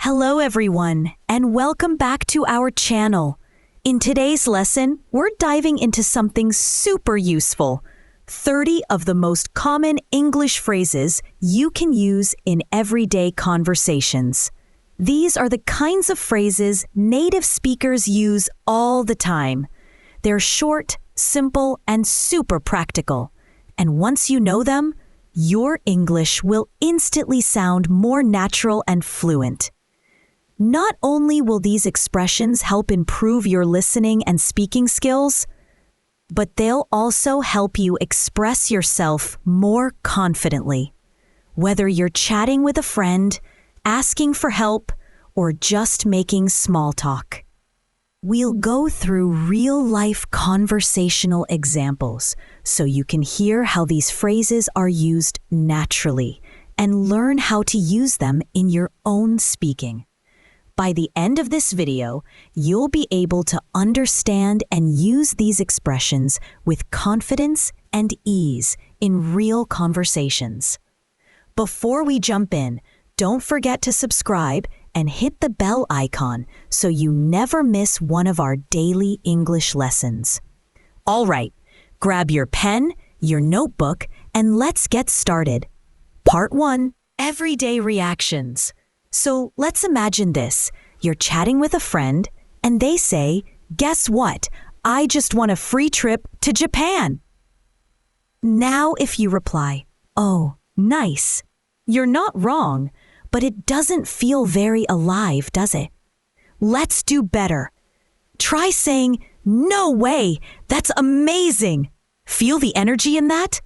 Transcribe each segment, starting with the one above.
Hello everyone, and welcome back to our channel. In today's lesson, we're diving into something super useful. 30 of the most common English phrases you can use in everyday conversations. These are the kinds of phrases native speakers use all the time. They're short, simple, and super practical. And once you know them, your English will instantly sound more natural and fluent. Not only will these expressions help improve your listening and speaking skills, but they'll also help you express yourself more confidently. Whether you're chatting with a friend, asking for help, or just making small talk. We'll go through real-life conversational examples so you can hear how these phrases are used naturally and learn how to use them in your own speaking. By the end of this video, you'll be able to understand and use these expressions with confidence and ease in real conversations. Before we jump in, don't forget to subscribe and hit the bell icon so you never miss one of our daily English lessons. All right, grab your pen, your notebook, and let's get started. Part 1, Everyday Reactions. So let's imagine this. You're chatting with a friend, and they say, "Guess what? I just won a free trip to Japan." Now if you reply, "Oh, nice," you're not wrong, but it doesn't feel very alive, does it? Let's do better. Try saying, "No way, that's amazing." Feel the energy in that?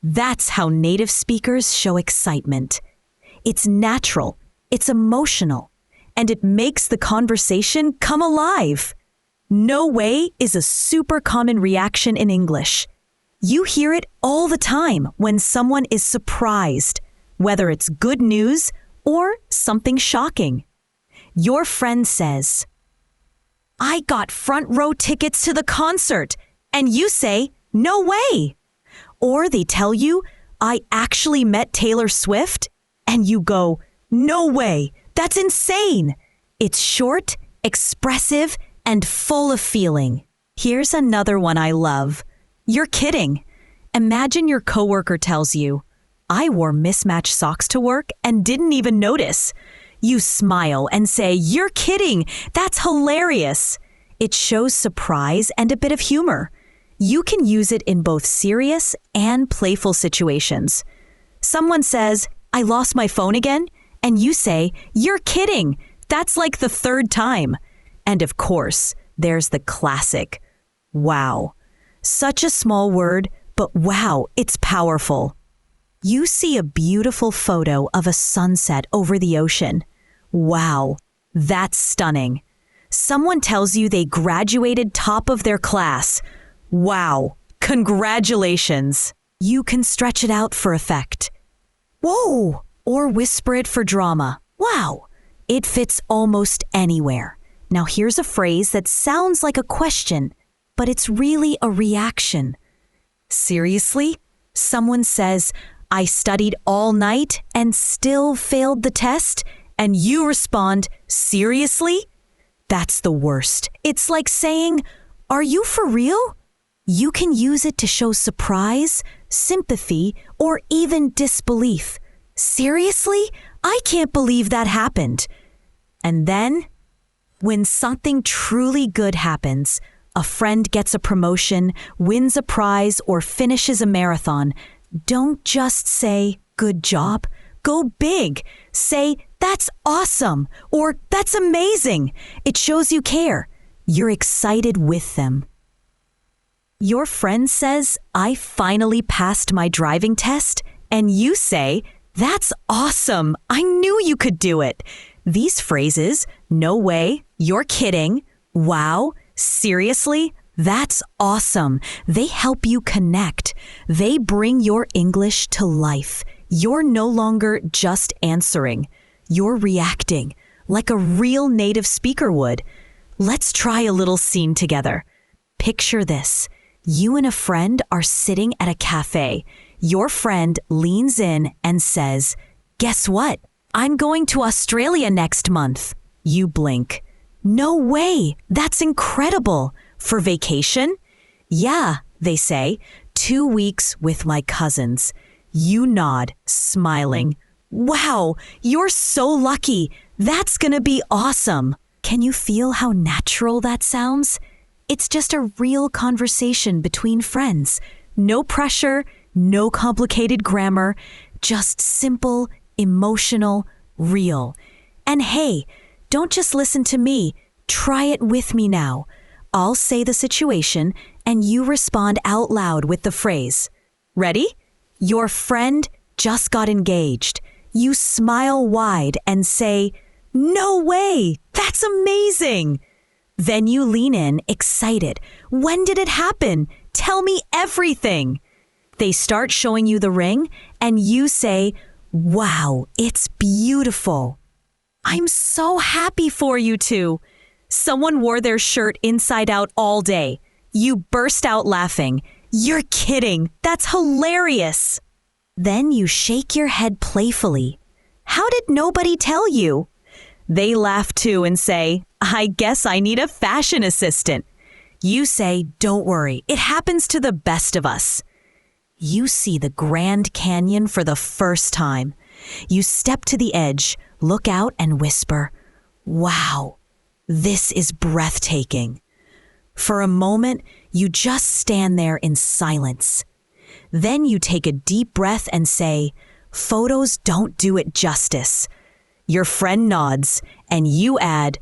That's how native speakers show excitement. It's natural. It's emotional, and it makes the conversation come alive. No way is a super common reaction in English. You hear it all the time when someone is surprised, whether it's good news or something shocking. Your friend says, "I got front row tickets to the concert," and you say, "No way." Or they tell you, "I actually met Taylor Swift," and you go, "No way, that's insane." It's short, expressive, and full of feeling. Here's another one I love. You're kidding. Imagine your coworker tells you, "I wore mismatched socks to work and didn't even notice." You smile and say, "You're kidding, that's hilarious." It shows surprise and a bit of humor. You can use it in both serious and playful situations. Someone says, "I lost my phone again," and you say, "You're kidding, that's like the third time." And of course, there's the classic, "Wow." Such a small word, but wow, it's powerful. You see a beautiful photo of a sunset over the ocean. "Wow, that's stunning." Someone tells you they graduated top of their class. "Wow, congratulations." You can stretch it out for effect. "Whoa!" Or whisper it for drama. "Wow." It fits almost anywhere. Now here's a phrase that sounds like a question, but it's really a reaction. Seriously? Someone says, "I studied all night and still failed the test," and you respond, "Seriously?" That's the worst. It's like saying, "Are you for real?" You can use it to show surprise, sympathy, or even disbelief. "Seriously? I can't believe that happened." And then, when something truly good happens, a friend gets a promotion, wins a prize, or finishes a marathon, don't just say, "Good job." Go big. Say, "That's awesome," or "That's amazing." It shows you care. You're excited with them. Your friend says, "I finally passed my driving test," and you say, "That's awesome. I knew you could do it." These phrases, "No way," "You're kidding," "Wow," "Seriously," "That's awesome," they help you connect. They bring your English to life. You're no longer just answering. You're reacting like a real native speaker would. Let's try a little scene together. Picture this. You and a friend are sitting at a cafe. Your friend leans in and says, "Guess what? I'm going to Australia next month. You blink. No way! That's incredible! For vacation? Yeah, they say. 2 weeks with my cousins. You nod, smiling. Wow, you're so lucky. That's gonna be awesome. Can you feel how natural that sounds? It's just a real conversation between friends. No pressure, no complicated grammar, just simple, emotional, real. And hey, don't just listen to me. Try it with me now. I'll say the situation and you respond out loud with the phrase. Ready? Your friend just got engaged. You smile wide and say, "No way! That's amazing!" Then you lean in, excited. "When did it happen? Tell me everything." They start showing you the ring, and you say, "Wow, it's beautiful. I'm so happy for you two." Someone wore their shirt inside out all day. You burst out laughing. "You're kidding. That's hilarious." Then you shake your head playfully. "How did nobody tell you?" They laugh too and say, "I guess I need a fashion assistant." You say, "Don't worry, it happens to the best of us." You see the Grand Canyon for the first time. You step to the edge, look out and whisper, "Wow, this is breathtaking." For a moment, you just stand there in silence. Then you take a deep breath and say, "Photos don't do it justice." Your friend nods, and you add,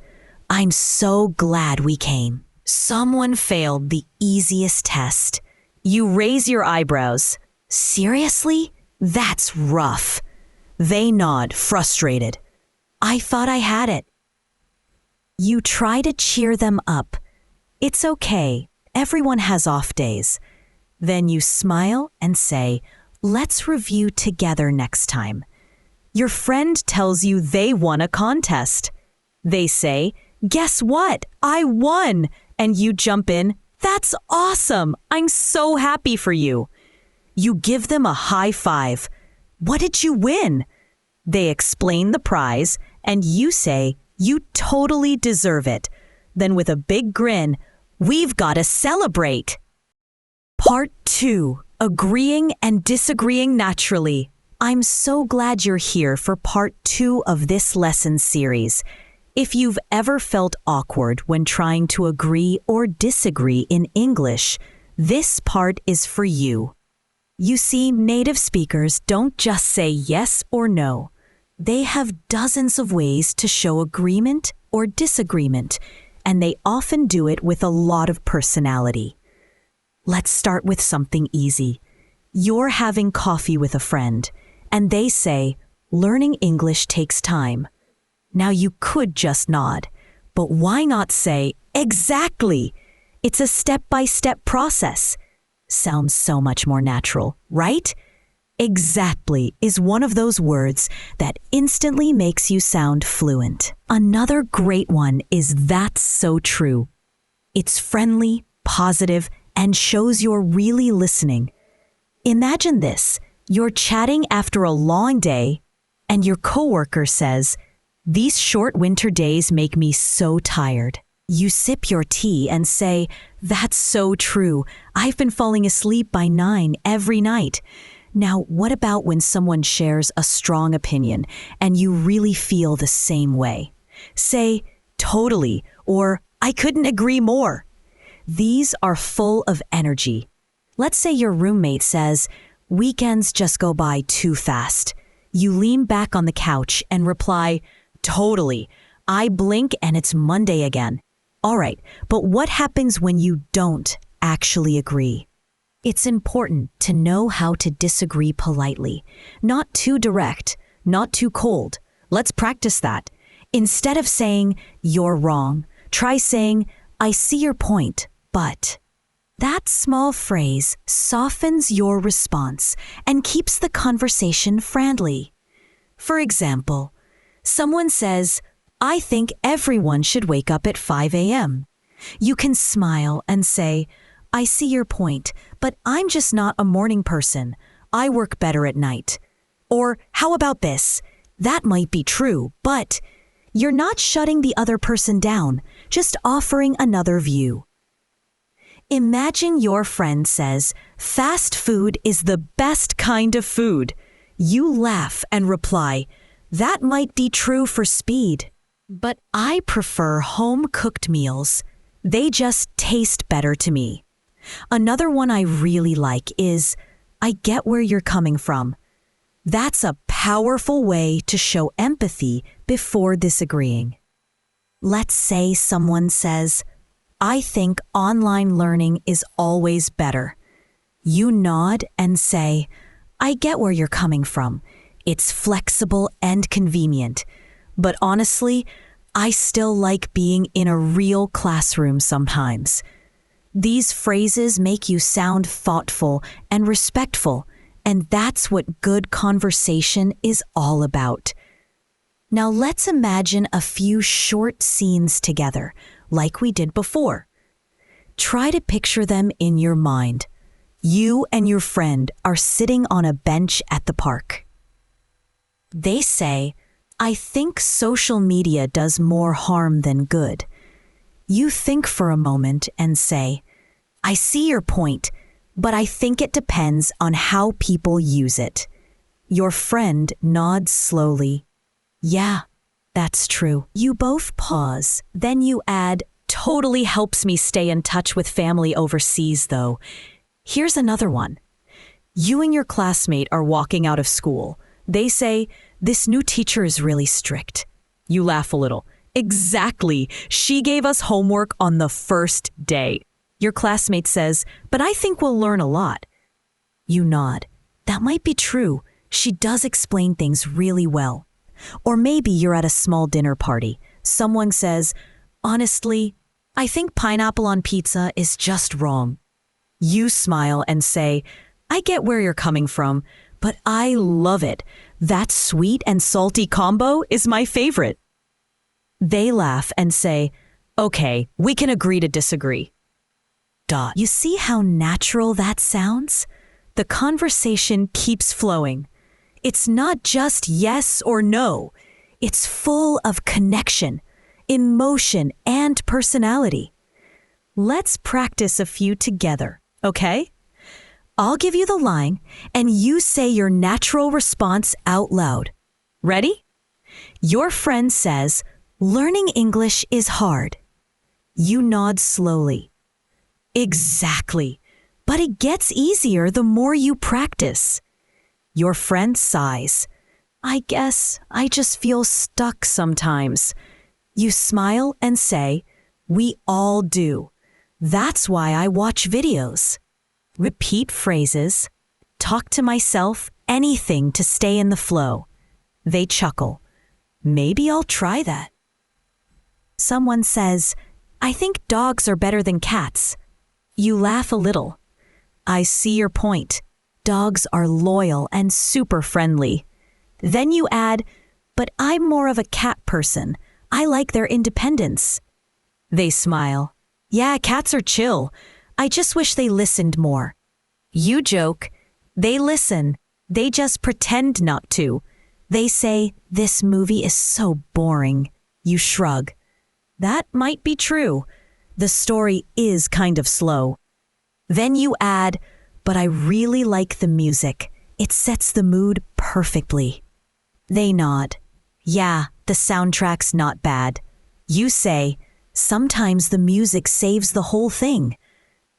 "I'm so glad we came." Someone failed the easiest test. You raise your eyebrows. "Seriously? That's rough." They nod, frustrated. "I thought I had it." You try to cheer them up. "It's okay. Everyone has off days." Then you smile and say, "Let's review together next time." Your friend tells you they won a contest. They say, "Guess what? I won!" And you jump in, "That's awesome! I'm so happy for you." You give them a high five. "What did you win?" They explain the prize, and you say, "You totally deserve it." Then with a big grin, "We've got to celebrate." Part 2. Agreeing and disagreeing naturally. I'm so glad you're here for part 2 of this lesson series. If you've ever felt awkward when trying to agree or disagree in English, this part is for you. You see, native speakers don't just say yes or no. They have dozens of ways to show agreement or disagreement, and they often do it with a lot of personality. Let's start with something easy. You're having coffee with a friend, and they say, "Learning English takes time." Now you could just nod, but why not say, "Exactly! It's a step-by-step process." Sounds so much more natural, right? Exactly is one of those words that instantly makes you sound fluent. Another great one is "That's so true." It's friendly, positive, and shows you're really listening. Imagine this. You're chatting after a long day, and your coworker says, "These short winter days make me so tired." You sip your tea and say, "That's so true. I've been falling asleep by 9 every night." Now, what about when someone shares a strong opinion and you really feel the same way? Say, "Totally," or "I couldn't agree more." These are full of energy. Let's say your roommate says, "Weekends just go by too fast." You lean back on the couch and reply, "Totally. I blink and it's Monday again." All right, but what happens when you don't actually agree? It's important to know how to disagree politely. Not too direct, not too cold. Let's practice that. Instead of saying, "You're wrong," try saying, "I see your point, but..." That small phrase softens your response and keeps the conversation friendly. For example, someone says, "I think everyone should wake up at 5 a.m. You can smile and say, "I see your point, but I'm just not a morning person. I work better at night." Or how about this? That might be true, but you're not shutting the other person down, just offering another view. Imagine your friend says, "Fast food is the best kind of food." You laugh and reply, "That might be true for speed, but I prefer home-cooked meals. They just taste better to me." Another one I really like is, "I get where you're coming from." That's a powerful way to show empathy before disagreeing. Let's say someone says, "I think online learning is always better." You nod and say, "I get where you're coming from. It's flexible and convenient. But honestly, I still like being in a real classroom sometimes." These phrases make you sound thoughtful and respectful, and that's what good conversation is all about. Now let's imagine a few short scenes together, like we did before. Try to picture them in your mind. You and your friend are sitting on a bench at the park. They say, "I think social media does more harm than good." You think for a moment and say, "I see your point, but I think it depends on how people use it." Your friend nods slowly. "Yeah, that's true." You both pause, then you add, "Totally helps me stay in touch with family overseas, though." Here's another one. You and your classmate are walking out of school. They say, "This new teacher is really strict." You laugh a little. "Exactly. She gave us homework on the first day." Your classmate says, "But I think we'll learn a lot." You nod. "That might be true. She does explain things really well." Or maybe you're at a small dinner party. Someone says, "Honestly, I think pineapple on pizza is just wrong." You smile and say, "I get where you're coming from, but I love it. That sweet and salty combo is my favorite." They laugh and say, "Okay, we can agree to disagree." You see how natural that sounds? The conversation keeps flowing. It's not just yes or no. It's full of connection, emotion, and personality. Let's practice a few together, okay? I'll give you the line, and you say your natural response out loud. Ready? Your friend says, "Learning English is hard." You nod slowly. "Exactly. But it gets easier the more you practice." Your friend sighs. "I guess I just feel stuck sometimes." You smile and say, "We all do. That's why I watch videos." Repeat phrases. "Talk to myself," anything to stay in the flow. They chuckle. "Maybe I'll try that." Someone says, "I think dogs are better than cats." You laugh a little. "I see your point. Dogs are loyal and super friendly." Then you add, "But I'm more of a cat person. I like their independence." They smile. "Yeah, cats are chill. I just wish they listened more." You joke. "They listen. They just pretend not to." They say, "This movie is so boring." You shrug. "That might be true. The story is kind of slow." Then you add, "But I really like the music. It sets the mood perfectly." They nod. "Yeah, the soundtrack's not bad." You say, "Sometimes the music saves the whole thing."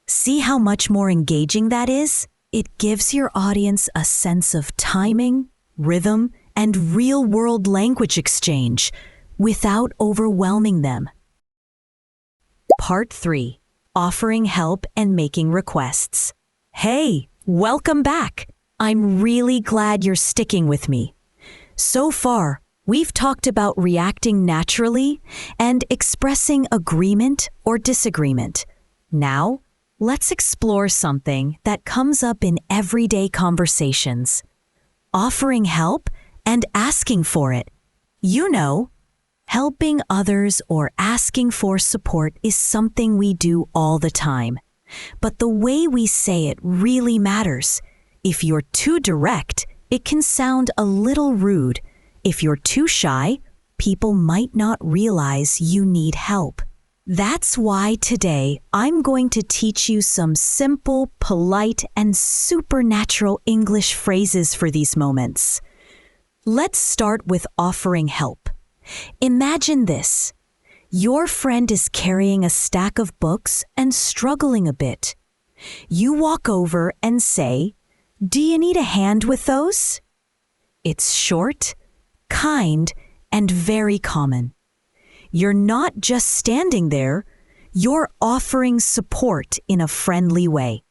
See how much more engaging that is? It gives your audience a sense of timing, rhythm, and real-world language exchange without overwhelming them. Part 3. Offering help and making requests. Hey, welcome back. I'm really glad you're sticking with me. So far, we've talked about reacting naturally and expressing agreement or disagreement. Now, let's explore something that comes up in everyday conversations. Offering help and asking for it. You know, helping others or asking for support is something we do all the time. But the way we say it really matters. If you're too direct, it can sound a little rude. If you're too shy, people might not realize you need help. That's why today I'm going to teach you some simple, polite, and supernatural English phrases for these moments. Let's start with offering help. Imagine this. Your friend is carrying a stack of books and struggling a bit. You walk over and say, "Do you need a hand with those?" It's short, kind, and very common. You're not just standing there, you're offering support in a friendly way.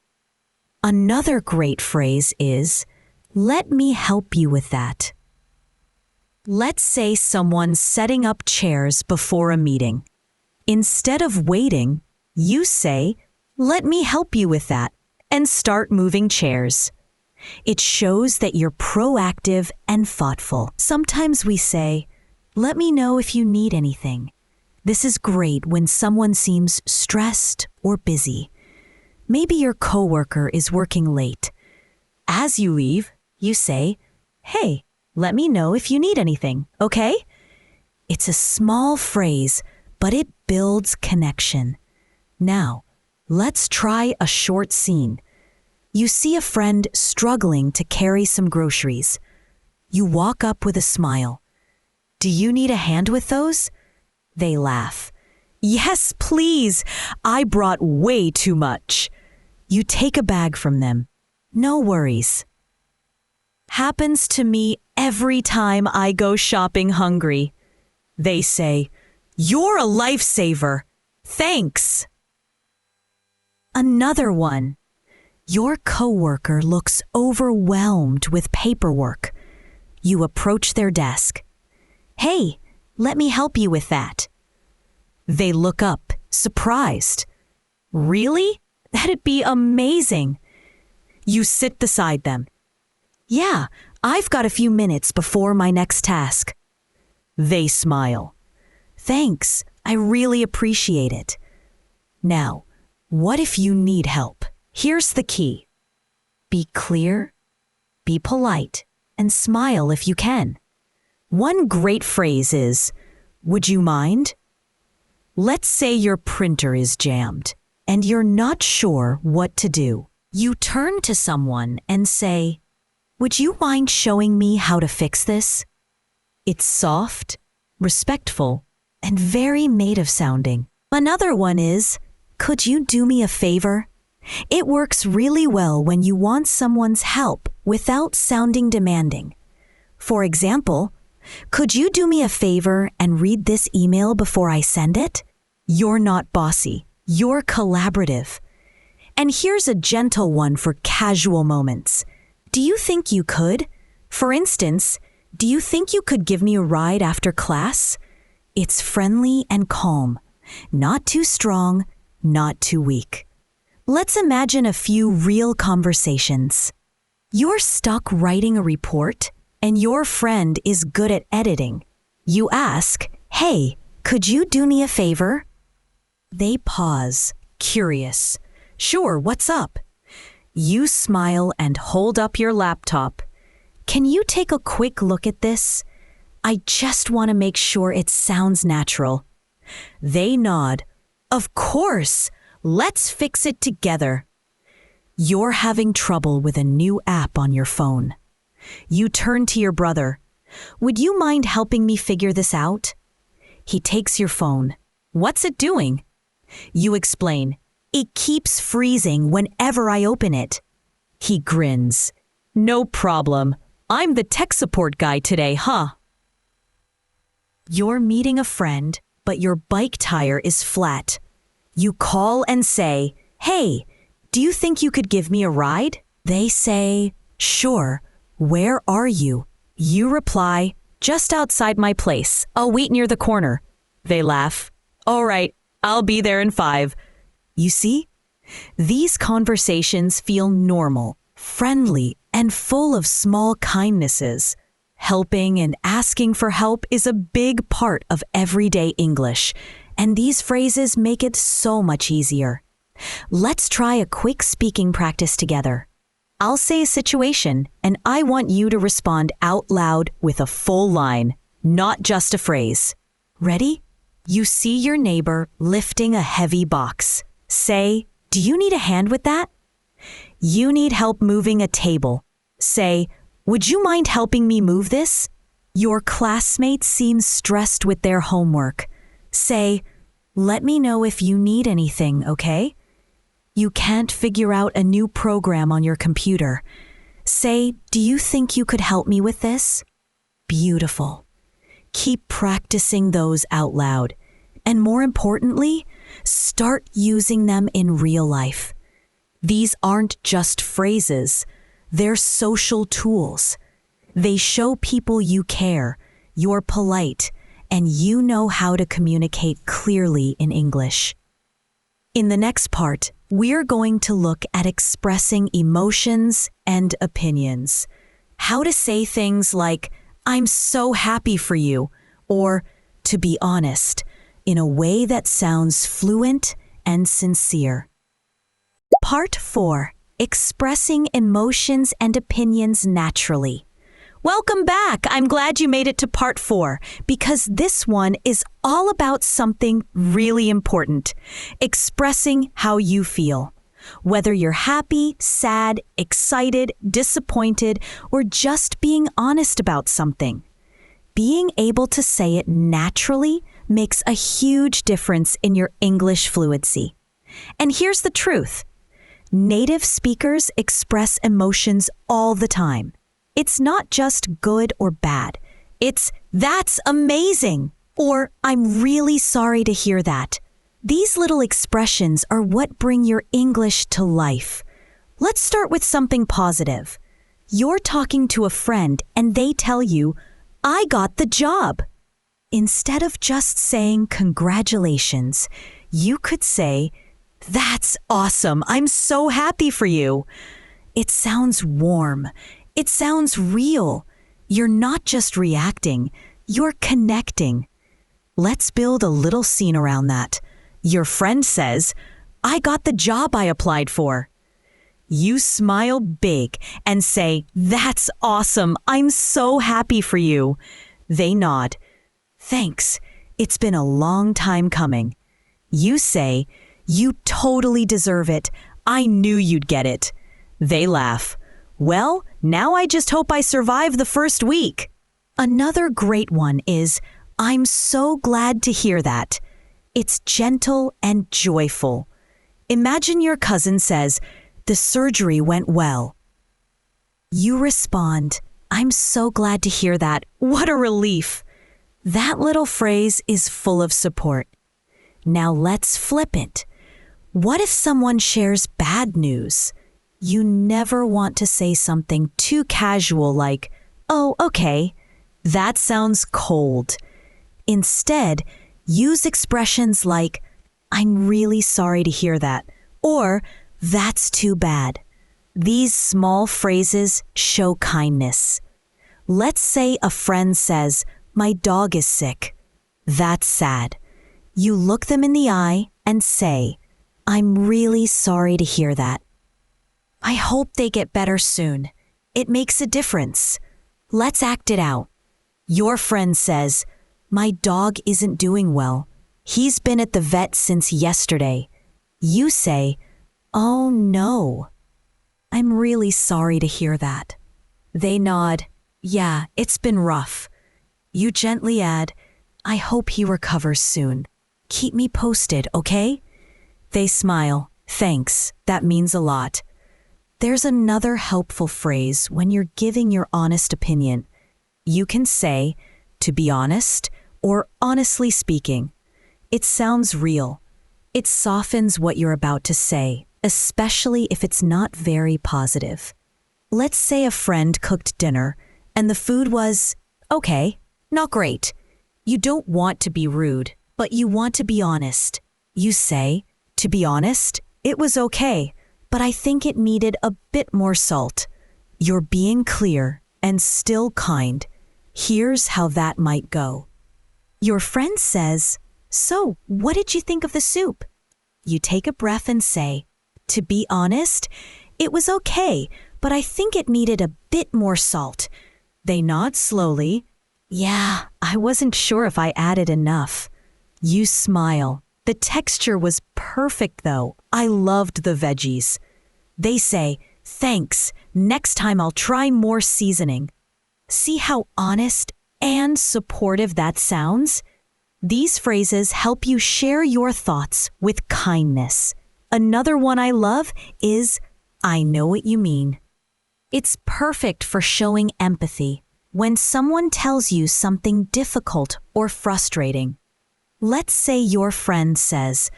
Another great phrase is, "Let me help you with that." Let's say someone's setting up chairs before a meeting. Instead of waiting, you say, "Let me help you with that," and start moving chairs. It shows that you're proactive and thoughtful. Sometimes we say, "Let me know if you need anything." This is great when someone seems stressed or busy. Maybe your coworker is working late. As you leave, you say, "Hey, let me know if you need anything, okay?" It's a small phrase, but it builds connection. Now, let's try a short scene. You see a friend struggling to carry some groceries. You walk up with a smile. "Do you need a hand with those?" They laugh. "Yes, please. I brought way too much." You take a bag from them. "No worries." Happens to me every time I go shopping hungry. They say, "You're a lifesaver. Thanks." Another one. Your coworker looks overwhelmed with paperwork. You approach their desk. "Hey, let me help you with that." They look up, surprised. "Really? That'd be amazing." You sit beside them. "Yeah, I've got a few minutes before my next task." They smile. "Thanks, I really appreciate it." Now, what if you need help? Here's the key. Be clear, be polite, and smile if you can. One great phrase is, "Would you mind?" Let's say your printer is jammed and you're not sure what to do. You turn to someone and say, "Would you mind showing me how to fix this?" It's soft, respectful, and very native sounding. Another one is, "Could you do me a favor?" It works really well when you want someone's help without sounding demanding. For example, "Could you do me a favor and read this email before I send it?" You're not bossy, you're collaborative. And here's a gentle one for casual moments. "Do you think you could?" For instance, "Do you think you could give me a ride after class?" It's friendly and calm, not too strong, not too weak. Let's imagine a few real conversations. You're stuck writing a report, and your friend is good at editing. You ask, "Hey, could you do me a favor?" They pause, curious. "Sure, what's up?" You smile and hold up your laptop. "Can you take a quick look at this? I just want to make sure it sounds natural." They nod. "Of course! Let's fix it together." You're having trouble with a new app on your phone. You turn to your brother. "Would you mind helping me figure this out?" He takes your phone. "What's it doing?" You explain. "It keeps freezing whenever I open it." He grins. "No problem. I'm the tech support guy today, huh?" You're meeting a friend, but your bike tire is flat. You call and say, "Hey, do you think you could give me a ride?" They say, "Sure. Where are you?" You reply, "Just outside my place. I'll wait near the corner." They laugh. "All right, I'll be there in 5. You see? These conversations feel normal, friendly, and full of small kindnesses. Helping and asking for help is a big part of everyday English, and these phrases make it so much easier. Let's try a quick speaking practice together. I'll say a situation, and I want you to respond out loud with a full line, not just a phrase. Ready? You see your neighbor lifting a heavy box. Say, "Do you need a hand with that?" You need help moving a table. Say, "Would you mind helping me move this?" Your classmate seems stressed with their homework. Say, "Let me know if you need anything, okay?" You can't figure out a new program on your computer. Say, "Do you think you could help me with this?" Beautiful. Keep practicing those out loud. And more importantly, start using them in real life. These aren't just phrases, they're social tools. They show people you care, you're polite, and you know how to communicate clearly in English. In the next part, we're going to look at expressing emotions and opinions. How to say things like, "I'm so happy for you," or "to be honest," in a way that sounds fluent and sincere. Part 4. Expressing emotions and opinions naturally. Welcome back! I'm glad you made it to part 4 because this one is all about something really important, expressing how you feel. Whether you're happy, sad, excited, disappointed, or just being honest about something. Being able to say it naturally makes a huge difference in your English fluency. And here's the truth. Native speakers express emotions all the time. It's not just good or bad. It's, "That's amazing," or "I'm really sorry to hear that." These little expressions are what bring your English to life. Let's start with something positive. You're talking to a friend and they tell you, "I got the job." Instead of just saying congratulations, you could say, "That's awesome. I'm so happy for you." It sounds warm. It sounds real. You're not just reacting, you're connecting. Let's build a little scene around that. Your friend says, "I got the job I applied for." You smile big and say, "That's awesome. I'm so happy for you." They nod. "Thanks. It's been a long time coming." You say, "You totally deserve it. I knew you'd get it." They laugh. "Well, now I just hope I survive the first week." Another great one is, "I'm so glad to hear that." It's gentle and joyful. Imagine your cousin says, "The surgery went well." You respond, "I'm so glad to hear that. What a relief." That little phrase is full of support. Now let's flip it. What if someone shares bad news? You never want to say something too casual like, "Oh, okay." That sounds cold. Instead, use expressions like, "I'm really sorry to hear that," or "That's too bad." These small phrases show kindness. Let's say a friend says, "My dog is sick." That's sad. You look them in the eye and say, "I'm really sorry to hear that. I hope they get better soon." It makes a difference. Let's act it out. Your friend says, "My dog isn't doing well. He's been at the vet since yesterday." You say, "Oh no. I'm really sorry to hear that." They nod, "Yeah, it's been rough." You gently add, "I hope he recovers soon. Keep me posted, okay?" They smile, "Thanks, that means a lot." There's another helpful phrase when you're giving your honest opinion. You can say, "To be honest," or "honestly speaking." It sounds real. It softens what you're about to say, especially if it's not very positive. Let's say a friend cooked dinner and the food was, okay, not great. You don't want to be rude, but you want to be honest. You say, "To be honest, it was okay, but I think it needed a bit more salt." You're being clear and still kind. Here's how that might go. Your friend says, "So, what did you think of the soup?" You take a breath and say, "To be honest, it was okay, but I think it needed a bit more salt. They nod slowly. Yeah, I wasn't sure if I added enough. You smile. The texture was perfect though. I loved the veggies. They say, thanks, next time I'll try more seasoning. See how honest and supportive that sounds? These phrases help you share your thoughts with kindness. Another one I love is, I know what you mean. It's perfect for showing empathy when someone tells you something difficult or frustrating. Let's say your friend says,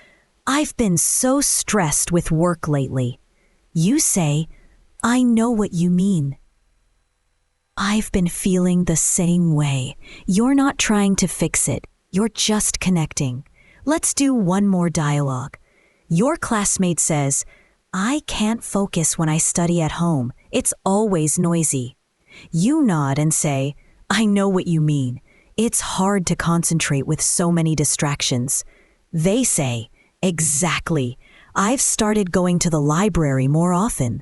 I've been so stressed with work lately. You say, I know what you mean. I've been feeling the same way. You're not trying to fix it. You're just connecting. Let's do one more dialogue. Your classmate says, I can't focus when I study at home. It's always noisy. You nod and say, I know what you mean. It's hard to concentrate with so many distractions. They say, exactly. I've started going to the library more often.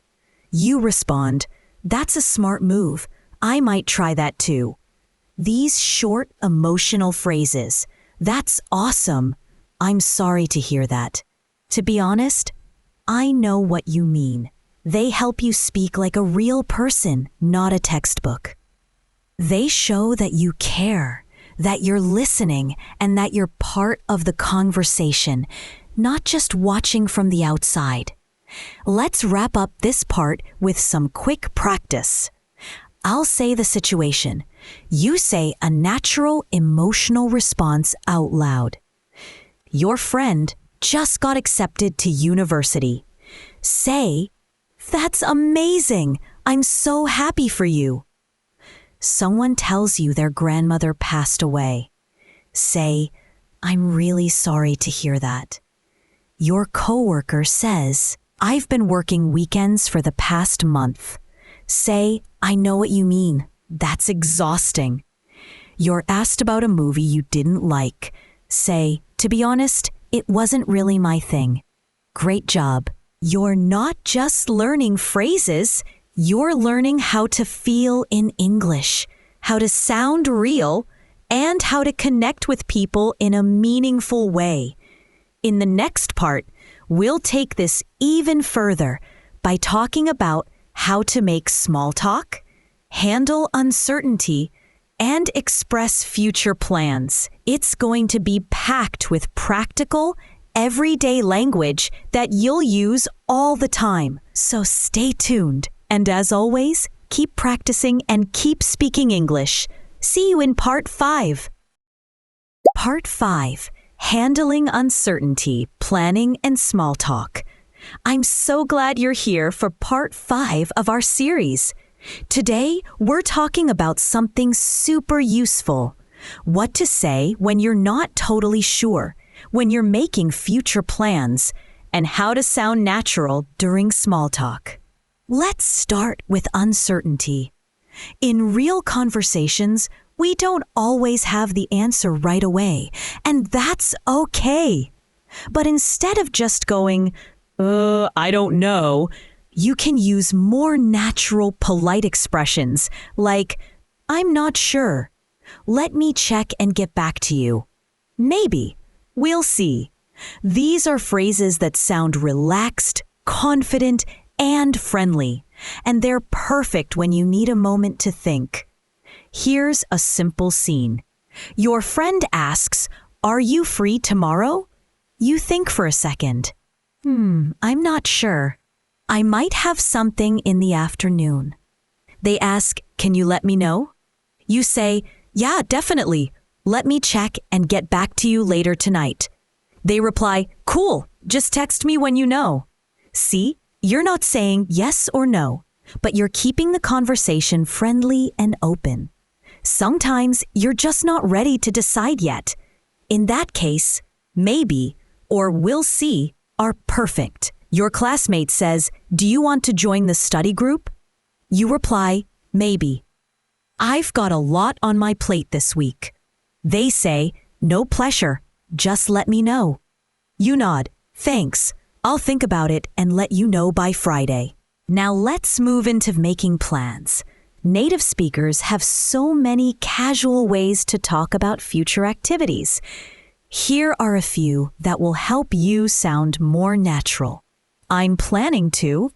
You respond, that's a smart move. I might try that too. These short, emotional phrases, that's awesome. I'm sorry to hear that. To be honest, I know what you mean. They help you speak like a real person, not a textbook. They show that you care, that you're listening, and that you're part of the conversation, not just watching from the outside. Let's wrap up this part with some quick practice. I'll say the situation. You say a natural emotional response out loud. Your friend just got accepted to university. Say, that's amazing. I'm so happy for you. Someone tells you their grandmother passed away. Say, I'm really sorry to hear that. Your coworker says, I've been working weekends for the past month. Say, I know what you mean. That's exhausting. You're asked about a movie you didn't like. Say, to be honest, it wasn't really my thing. Great job. You're not just learning phrases, you're learning how to feel in English, how to sound real, and how to connect with people in a meaningful way. In the next part, we'll take this even further by talking about how to make small talk, handle uncertainty, and express future plans. It's going to be packed with practical, everyday language that you'll use all the time. So stay tuned. And as always, keep practicing and keep speaking English. See you in Part 5. Part 5. Handling Uncertainty, Planning and Small Talk. I'm so glad you're here for Part 5 of our series. Today, we're talking about something super useful. What to say when you're not totally sure, when you're making future plans, and how to sound natural during small talk. Let's start with uncertainty. In real conversations, we don't always have the answer right away, and that's okay. But instead of just going, I don't know, you can use more natural, polite expressions like, I'm not sure. Let me check and get back to you. Maybe. We'll see. These are phrases that sound relaxed, confident, and friendly, and they're perfect when you need a moment to think. Here's a simple scene. Your friend asks, Are you free tomorrow? You think for a second. I'm not sure. I might have something in the afternoon. They ask, Can you let me know? You say, Yeah, definitely. Let me check and get back to you later tonight. They reply, Cool, just text me when you know. See, you're not saying yes or no, but you're keeping the conversation friendly and open. Sometimes you're just not ready to decide yet. In that case, maybe or we'll see are perfect. Your classmate says, Do you want to join the study group? You reply, Maybe. I've got a lot on my plate this week. They say, No pressure, just let me know. You nod, Thanks, I'll think about it and let you know by Friday. Now let's move into making plans. Native speakers have so many casual ways to talk about future activities. Here are a few that will help you sound more natural. I'm planning to.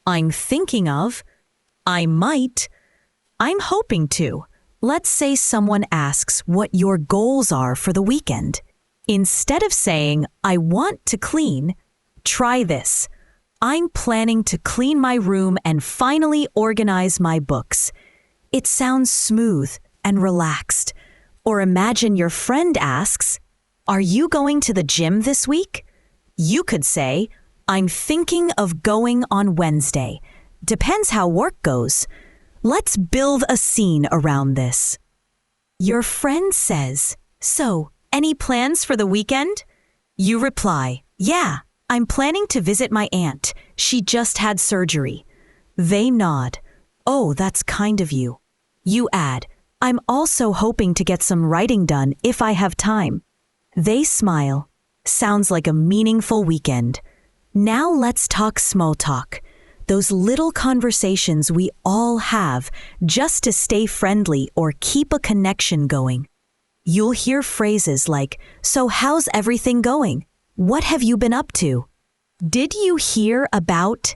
I'm thinking of. I might. I'm hoping to. Let's say someone asks what your goals are for the weekend. Instead of saying, I want to clean, try this. I'm planning to clean my room and finally organize my books. It sounds smooth and relaxed. Or imagine your friend asks, are you going to the gym this week? You could say, I'm thinking of going on Wednesday. Depends how work goes. Let's build a scene around this. Your friend says, so, any plans for the weekend? You reply, yeah. I'm planning to visit my aunt. She just had surgery. They nod. Oh, that's kind of you. You add, I'm also hoping to get some writing done if I have time. They smile. Sounds like a meaningful weekend. Now let's talk small talk. Those little conversations we all have just to stay friendly or keep a connection going. You'll hear phrases like, so how's everything going? What have you been up to? Did you hear about?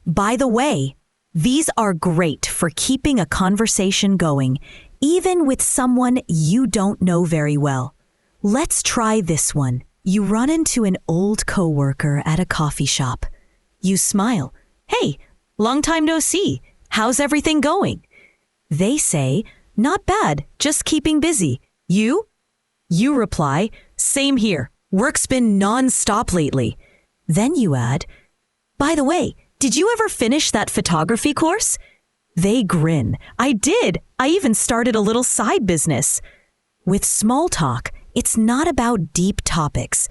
By the way, these are great for keeping a conversation going, even with someone you don't know very well. Let's try this one. You run into an old coworker at a coffee shop. You smile. Hey, long time no see. How's everything going? They say, not bad, just keeping busy. You? You reply, same here. Work's been non-stop lately. Then you add, by the way, did you ever finish that photography course? They grin. I did. I even started a little side business. With small talk, it's not about deep topics.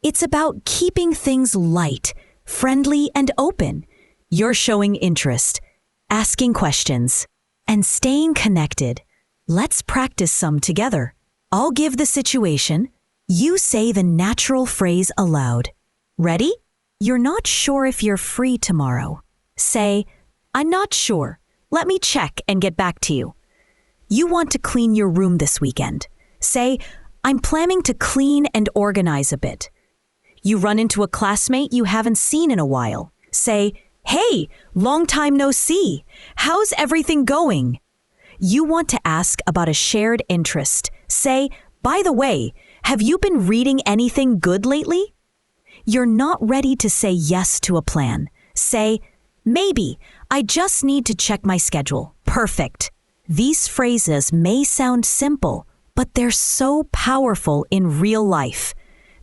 It's about keeping things light, friendly, and open. You're showing interest, asking questions, and staying connected. Let's practice some together. I'll give the situation. You say the natural phrase aloud. Ready? You're not sure if you're free tomorrow. Say, I'm not sure. Let me check and get back to you. You want to clean your room this weekend. Say, I'm planning to clean and organize a bit. You run into a classmate you haven't seen in a while. Say, hey, long time no see. How's everything going? You want to ask about a shared interest. Say, by the way, have you been reading anything good lately? You're not ready to say yes to a plan. Say, maybe, I just need to check my schedule. Perfect. These phrases may sound simple, but they're so powerful in real life.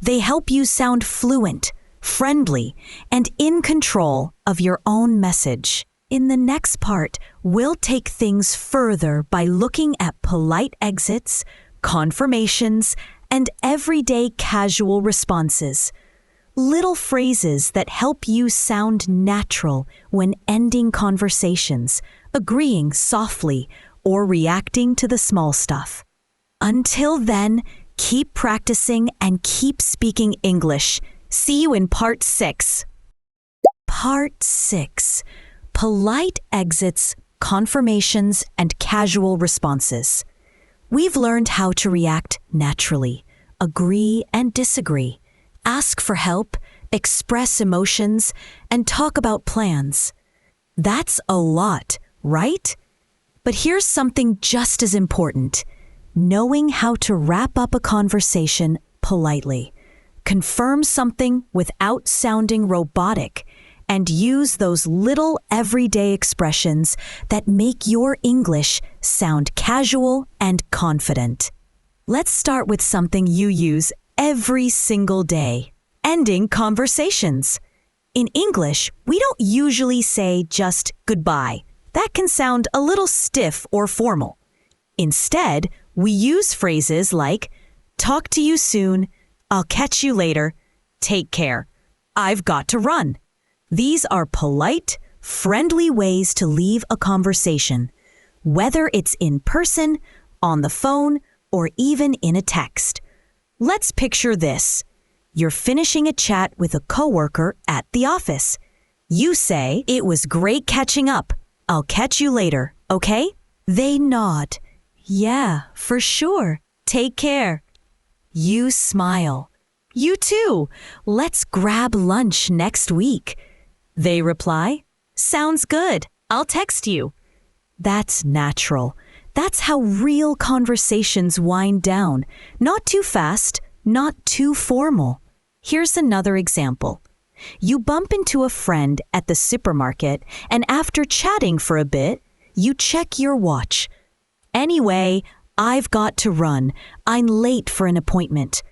They help you sound fluent, friendly, and in control of your own message. In the next part, we'll take things further by looking at polite exits, confirmations, and everyday casual responses. Little phrases that help you sound natural when ending conversations, agreeing softly, or reacting to the small stuff. Until then, keep practicing and keep speaking English. See you in Part 6. Part 6. Polite exits, confirmations, and casual responses. We've learned how to react naturally, agree and disagree, ask for help, express emotions, and talk about plans. That's a lot, right? But here's something just as important: knowing how to wrap up a conversation politely, confirm something without sounding robotic, and use those little everyday expressions that make your English sound casual and confident. Let's start with something you use every single day: ending conversations. In English, we don't usually say just goodbye. That can sound a little stiff or formal. Instead, we use phrases like, talk to you soon, I'll catch you later, take care, I've got to run. These are polite, friendly ways to leave a conversation, whether it's in person, on the phone, or even in a text. Let's picture this. You're finishing a chat with a coworker at the office. You say, "It was great catching up. I'll catch you later, okay?" They nod. "Yeah, for sure. Take care." You smile. "You too. Let's grab lunch next week." They reply, "Sounds good. I'll text you." That's natural. That's how real conversations wind down. Not too fast, not too formal. Here's another example. You bump into a friend at the supermarket, and after chatting for a bit, you check your watch. "Anyway, I've got to run. I'm late for an appointment."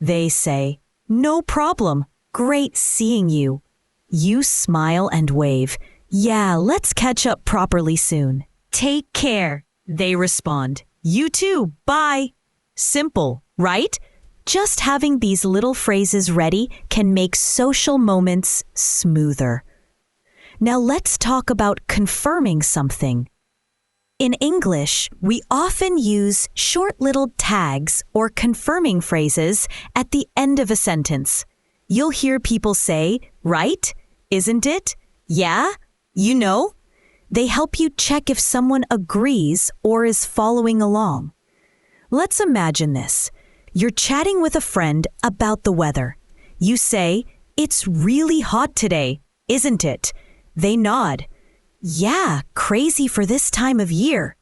They say, "No problem. Great seeing you." You smile and wave. "Yeah, let's catch up properly soon." "Take care," they respond. "You too. Bye." Simple, right? Just having these little phrases ready can make social moments smoother. Now let's talk about confirming something. In English, we often use short little tags or confirming phrases at the end of a sentence. You'll hear people say, "Right? Isn't it? Yeah? You know?" They help you check if someone agrees or is following along. Let's imagine this. You're chatting with a friend about the weather. You say, "It's really hot today, isn't it?" They nod. "Yeah, crazy for this time of year."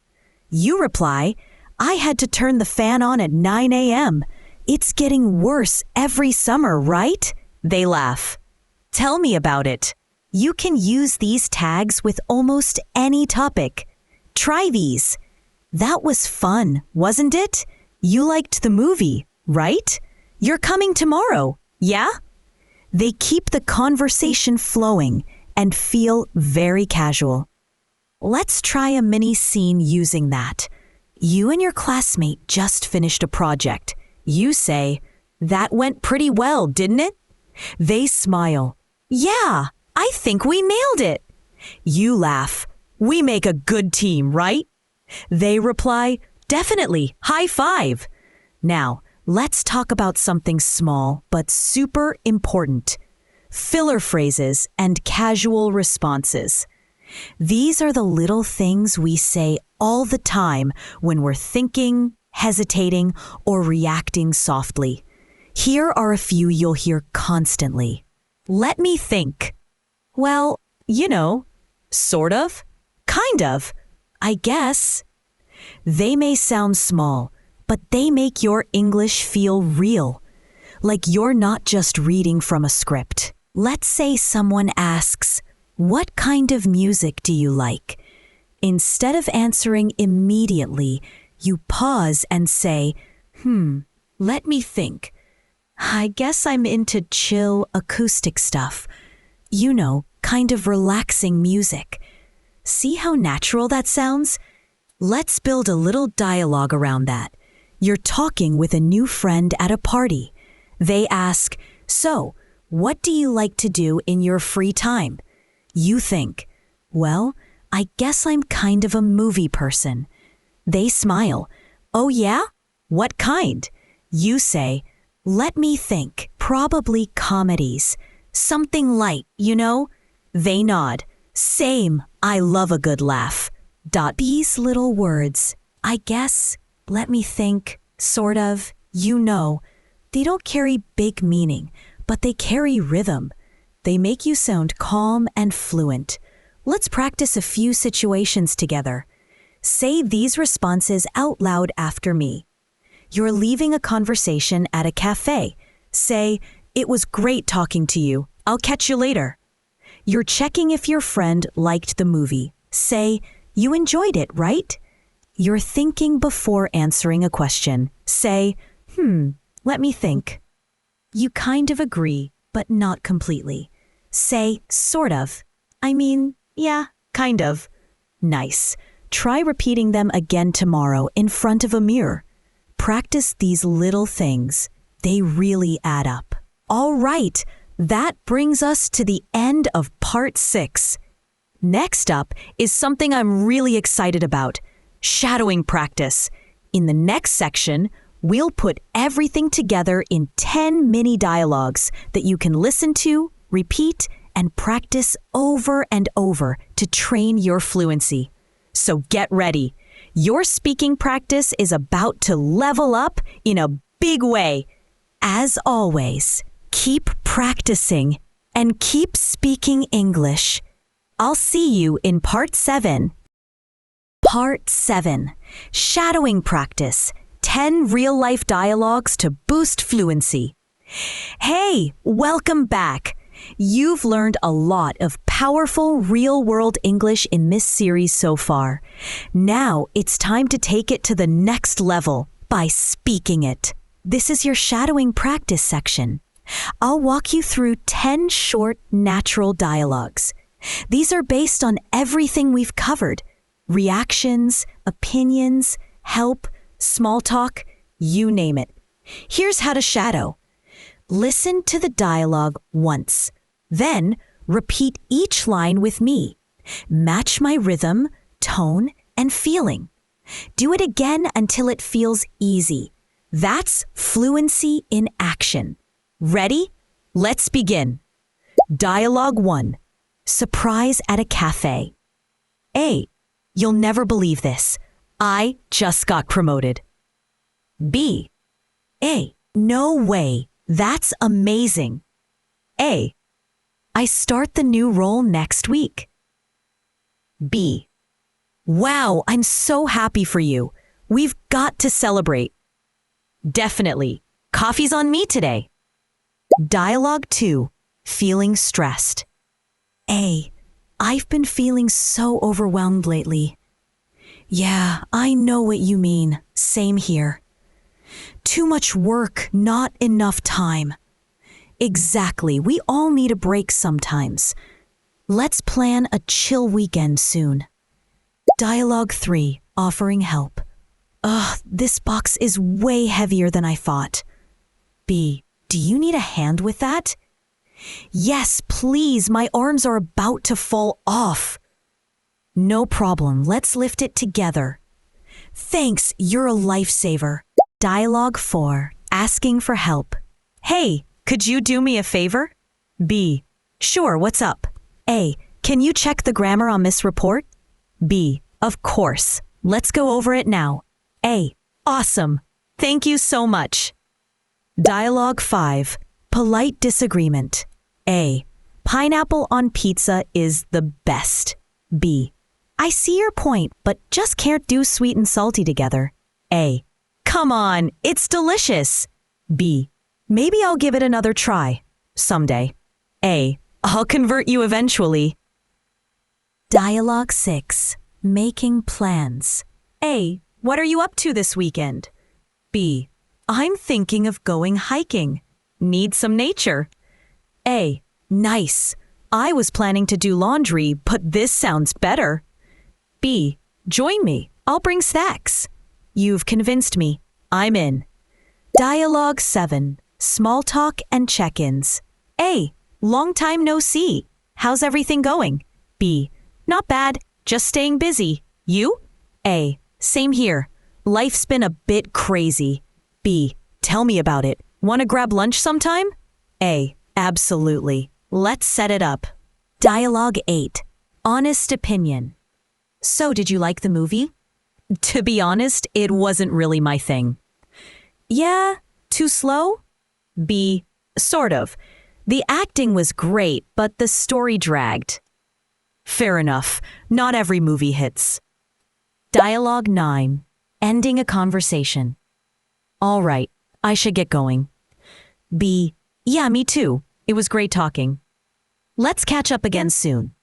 You reply, "I had to turn the fan on at 9 a.m. It's getting worse every summer, right?" They laugh. "Tell me about it." You can use these tags with almost any topic. Try these. "That was fun, wasn't it? You liked the movie, right? You're coming tomorrow, yeah?" They keep the conversation flowing and feel very casual. Let's try a mini scene using that. You and your classmate just finished a project. You say, "That went pretty well, didn't it?" They smile. "Yeah, I think we nailed it." You laugh. "We make a good team, right?" They reply, "Definitely, high five." Now, let's talk about something small but super important. Filler phrases and casual responses. These are the little things we say all the time when we're thinking, hesitating, or reacting softly. Here are a few you'll hear constantly. "Let me think." "Well, you know, sort of, kind of, I guess." They may sound small, but they make your English feel real, like you're not just reading from a script. Let's say someone asks, "What kind of music do you like?" Instead of answering immediately, you pause and say, let me think. I guess I'm into chill acoustic stuff. You know, kind of relaxing music." See how natural that sounds? Let's build a little dialogue around that. You're talking with a new friend at a party. They ask, "So, what do you like to do in your free time?" You think, "Well, I guess I'm kind of a movie person." They smile. "Oh yeah? What kind?" You say, "Let me think. Probably comedies. Something light, you know?" They nod. "Same. I love a good laugh." These little words, "I guess," "let me think," "sort of," "you know," they don't carry big meaning, but they carry rhythm. They make you sound calm and fluent. Let's practice a few situations together. Say these responses out loud after me. You're leaving a conversation at a cafe. Say, "It was great talking to you. I'll catch you later." You're checking if your friend liked the movie. Say, "You enjoyed it, right?" You're thinking before answering a question. Say, let me think." You kind of agree, but not completely. Say, "Sort of." I mean, yeah, kind of. Nice. Try repeating them again tomorrow in front of a mirror. Practice these little things. They really add up. All right, that brings us to the end of part 6. Next up is something I'm really excited about, shadowing practice. In the next section, we'll put everything together in 10 mini dialogues that you can listen to, repeat, and practice over and over to train your fluency. So get ready. Your speaking practice is about to level up in a big way. As always, keep practicing and keep speaking English. I'll see you in Part 7. Part 7. Shadowing Practice. 10 real-life dialogues to boost fluency. Hey, welcome back. You've learned a lot of powerful real-world English in this series so far. Now it's time to take it to the next level by speaking it. This is your shadowing practice section. I'll walk you through 10 short, natural dialogues. These are based on everything we've covered. Reactions, opinions, help, small talk, you name it. Here's how to shadow. Listen to the dialogue once. Then repeat each line with me. Match my rhythm, tone, and feeling. Do it again until it feels easy. That's fluency in action. Ready? Let's begin. Dialogue 1. Surprise at a cafe. A. You'll never believe this. I just got promoted. B. A. No way. That's amazing. A. I start the new role next week. B. Wow, I'm so happy for you. We've got to celebrate. Definitely. Coffee's on me today. Dialogue 2. Feeling stressed. A. I've been feeling so overwhelmed lately. Yeah, I know what you mean. Same here. Too much work, not enough time. Exactly, we all need a break sometimes. Let's plan a chill weekend soon. Dialogue 3. Offering help. Ugh, this box is way heavier than I thought. B. Do you need a hand with that? Yes, please, my arms are about to fall off. No problem, let's lift it together. Thanks, you're a lifesaver. Dialogue 4. Asking for help. Hey, could you do me a favor? B. Sure, what's up? A. Can you check the grammar on this report? B. Of course. Let's go over it now. A. Awesome. Thank you so much. Dialogue 5. Polite disagreement. A. Pineapple on pizza is the best. B. I see your point, but just can't do sweet and salty together. A. Come on, it's delicious. B. Maybe I'll give it another try. Someday. A. I'll convert you eventually. Dialogue 6. Making plans. A. What are you up to this weekend? B. I'm thinking of going hiking. Need some nature. A. Nice. I was planning to do laundry, but this sounds better. B. Join me. I'll bring snacks. You've convinced me. I'm in. Dialogue 7. Small talk and check-ins. A. Long time no see. How's everything going? B. Not bad. Just staying busy. You? A. Same here. Life's been a bit crazy. B. Tell me about it. Want to grab lunch sometime? A. Absolutely. Let's set it up. Dialogue 8. Honest opinion. So, did you like the movie? To be honest, it wasn't really my thing. Yeah? Too slow? B. Sort of. The acting was great, but the story dragged. Fair enough. Not every movie hits. Dialogue 9. Ending a conversation. All right, I should get going. B. Yeah, me too. It was great talking. Let's catch up again soon.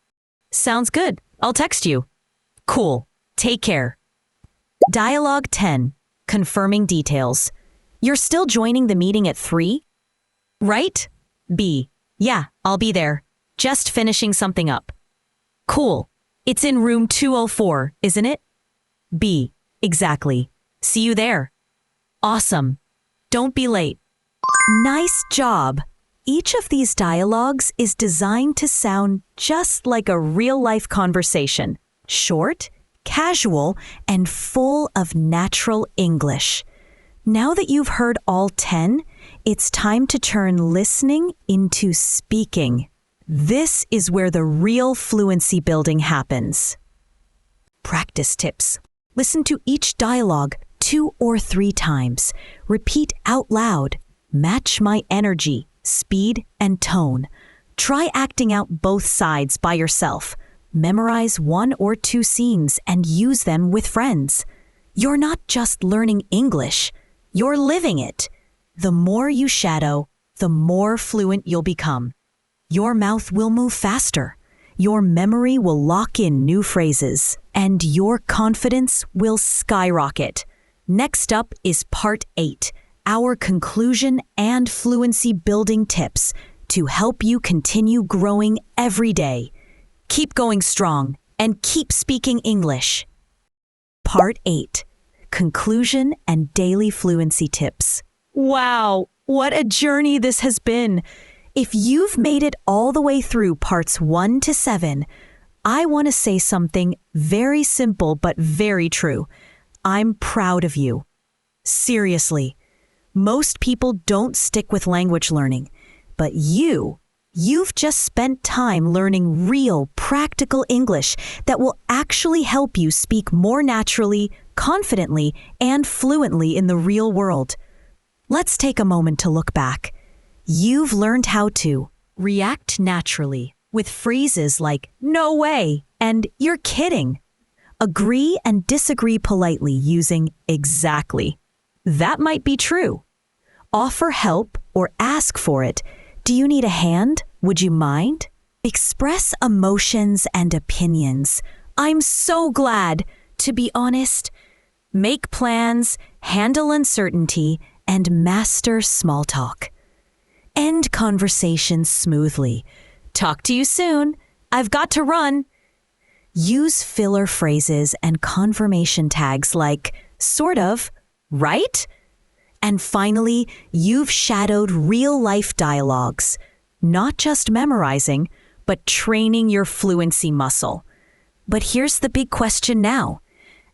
Sounds good. I'll text you. Cool. Take care. Dialogue 10. Confirming details. You're still joining the meeting at 3? Right? B. Yeah, I'll be there. Just finishing something up. Cool. It's in room 204, isn't it? B. Exactly. See you there. Awesome. Don't be late. Nice job. Each of these dialogues is designed to sound just like a real-life conversation. Short, casual, and full of natural English. Now that you've heard all 10, it's time to turn listening into speaking. This is where the real fluency building happens. Practice tips. Listen to each dialogue 2 or 3 times. Repeat out loud. Match my energy, speed, and tone. Try acting out both sides by yourself. Memorize 1 or 2 scenes and use them with friends. You're not just learning English, you're living it. The more you shadow, the more fluent you'll become. Your mouth will move faster. Your memory will lock in new phrases, and your confidence will skyrocket. Next up is Part 8, our conclusion and fluency building tips to help you continue growing every day. Keep going strong and keep speaking English. Part 8, Conclusion and Daily Fluency Tips. Wow, what a journey this has been! If you've made it all the way through parts 1 to 7, I want to say something very simple but very true. I'm proud of you. Seriously, most people don't stick with language learning, but you've just spent time learning real, practical English that will actually help you speak more naturally, confidently, and fluently in the real world. Let's take a moment to look back. You've learned how to react naturally with phrases like "no way" and "you're kidding." Agree and disagree politely using "exactly." That might be true. Offer help or ask for it. "Do you need a hand? Would you mind?" Express emotions and opinions. "I'm so glad." To be honest. Make plans, handle uncertainty, and master small talk. End conversations smoothly. "Talk to you soon. I've got to run." Use filler phrases and confirmation tags like "sort of," "right?" And finally, you've shadowed real-life dialogues, not just memorizing, but training your fluency muscle. But here's the big question now.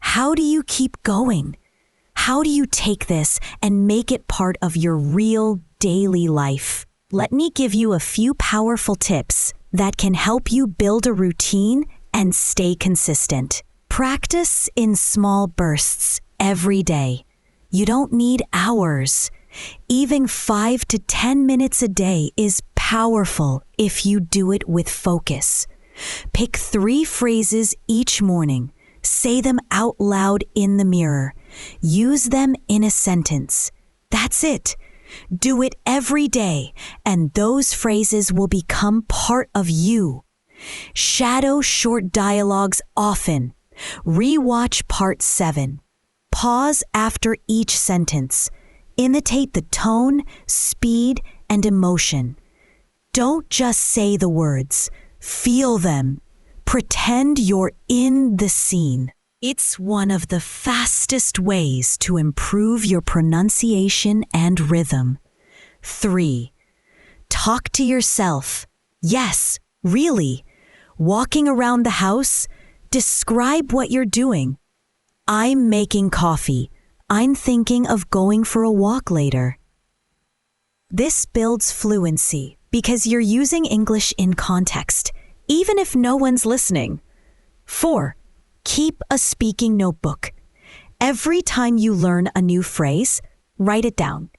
How do you keep going? How do you take this and make it part of your real daily life? Let me give you a few powerful tips that can help you build a routine and stay consistent. Practice in small bursts every day. You don't need hours. Even 5 to 10 minutes a day is powerful if you do it with focus. Pick 3 phrases each morning. Say them out loud in the mirror. Use them in a sentence. That's it. Do it every day, and those phrases will become part of you. Shadow short dialogues often. Rewatch part 7. Pause after each sentence. Imitate the tone, speed, and emotion. Don't just say the words. Feel them. Pretend you're in the scene. It's one of the fastest ways to improve your pronunciation and rhythm. 3. Talk to yourself. Yes, really. Walking around the house, describe what you're doing. "I'm making coffee. I'm thinking of going for a walk later." This builds fluency because you're using English in context, even if no one's listening. 4. Keep a speaking notebook. Every time you learn a new phrase, write it down.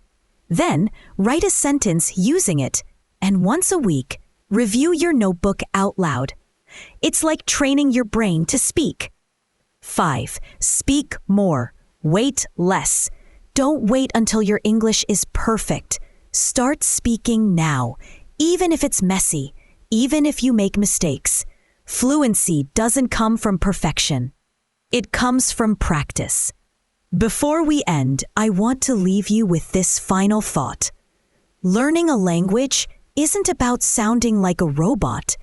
Then, write a sentence using it, and once a week, review your notebook out loud. It's like training your brain to speak. 5. Speak more. Wait less. Don't wait until your English is perfect. Start speaking now, even if it's messy, even if you make mistakes. Fluency doesn't come from perfection. It comes from practice. Before we end, I want to leave you with this final thought. Learning a language isn't about sounding like a robot.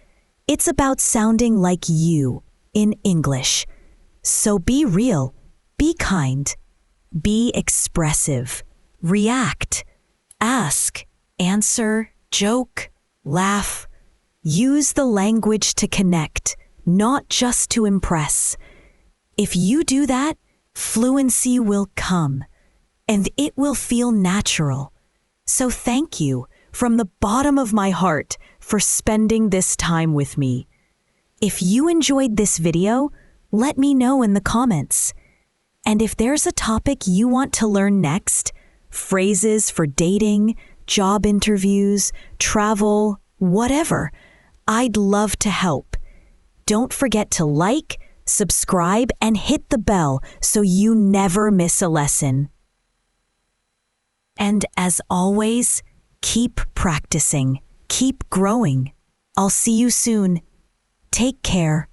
It's about sounding like you in English. So be real, be kind, be expressive, react, ask, answer, joke, laugh. Use the language to connect, not just to impress. If you do that, fluency will come, and it will feel natural. So thank you from the bottom of my heart for spending this time with me. If you enjoyed this video, let me know in the comments. And if there's a topic you want to learn next, phrases for dating, job interviews, travel, whatever, I'd love to help. Don't forget to like, subscribe, and hit the bell so you never miss a lesson. And as always, keep practicing, keep growing. I'll see you soon. Take care.